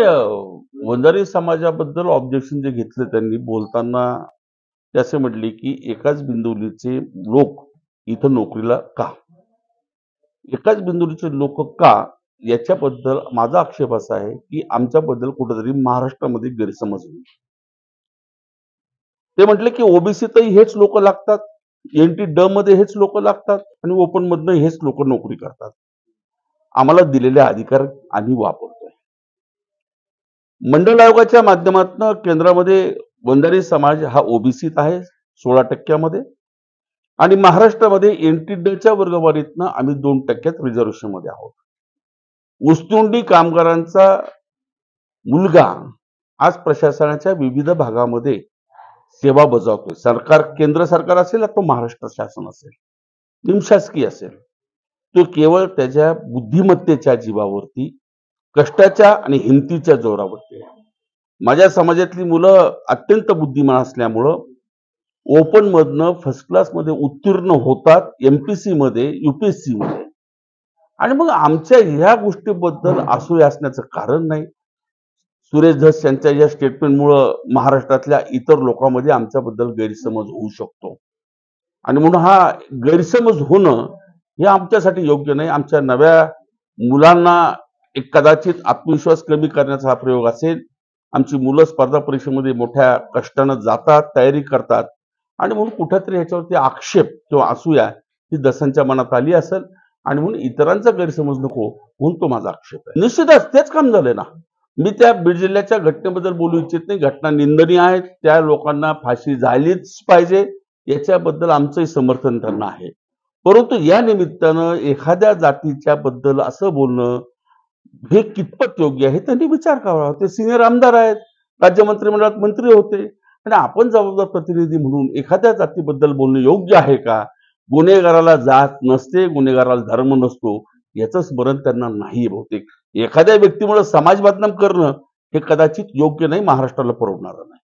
वंजारी समाजाबद्दल ऑब्जेक्शन जे घेतले त्यांनी बोलताना ते असे म्हटले, की एकाच बिंदुलीचे लोक इथं नोकरीला का? एकाच बिंदुलीचे लोक का? याच्याबद्दल माझा आक्षेप असा आहे, की आमच्याबद्दल कुठेतरी महाराष्ट्रामध्ये गैरसमज होईल. ते म्हटले, की ओबीसीतही हेच लोक लागतात, एनटी-ड मध्ये हेच लोक लागतात आणि ओपन मधनं हेच लोक नोकरी करतात. आम्हाला दिलेले अधिकार आम्ही वापरतोय. मंडल आयोगाच्या माध्यमातून केंद्रामध्ये वंजारी समाज हा ओबीसीत आहे 16% मध्ये आणि महाराष्ट्रामध्ये एनटी-ड च्या वर्गवारीतनं आम्ही 2% रिझर्वेशन मध्ये आहोत. ऊसतोंडी कामगारांचा मुलगा आज प्रशासनाच्या विविध भागामध्ये सेवा बजावतोय. सरकार केंद्र सरकार असेल तो महाराष्ट्र शासन असेल, निमशासकीय असेल, तो केवळ त्याच्या बुद्धिमत्तेच्या जीवावरती, कष्टाच्या आणि हिमतीच्या जोरावरती आहे. माझ्या समाजातली मुलं अत्यंत बुद्धिमान असल्यामुळं ओपन मधनं फर्स्ट क्लास मध्ये उत्तीर्ण होतात, एमपीसी मध्ये, यूपीएससी मध्ये. आणि मग आमच्या ह्या गोष्टीबद्दल असूया असण्याचं कारण नाही. सुरेश धस यांच्या या स्टेटमेंटमुळं महाराष्ट्रातल्या इतर लोकांमध्ये आमच्याबद्दल गैरसमज होऊ शकतो आणि म्हणून हा गैरसमज होणं हे आमच्यासाठी योग्य नाही. आमच्या नव्या मुलांना एक कदाचित आत्मविश्वास कमी करण्याचा हा प्रयोग असेल. आमची मुलं स्पर्धा परीक्षेमध्ये मोठ्या कष्टानं जातात, तयारी करतात आणि म्हणून कुठेतरी ह्याच्यावरती आक्षेप किंवा असूया ही दसांच्या मनात आली असेल आणि म्हणून इतरांचा गैरसमज नको म्हणून तो माझा आक्षेप आहे. निश्चितच तेच काम झालंय ना. मी त्या बीड जिल्ह्याच्या घटनेबद्दल बोलू इच्छित नाही. घटना निंदनीय आहे. त्या लोकांना फाशी झालीच पाहिजे याच्याबद्दल आमचंही समर्थन त्यांना आहे. परंतु या निमित्तानं एखाद्या जातीच्या बद्दल असं बोलणं हे कितपत योग्य आहे त्यांनी विचार करावा. ते सिनियर आमदार आहेत, राज्य मंत्रिमंडळात मंत्री होते आणि आपण जबाबदार प्रतिनिधी म्हणून एखाद्या जातीबद्दल बोलणं योग्य आहे का? गुन्हेगाराला जात नसते, गुन्हेगाराला धर्म नसतो याचं स्मरण त्यांना नाही बहुतेक. एखाद्या व्यक्तीमुळे समाज बदनाम करणं हे कदाचित योग्य नाही, महाराष्ट्राला परवडणार नाही.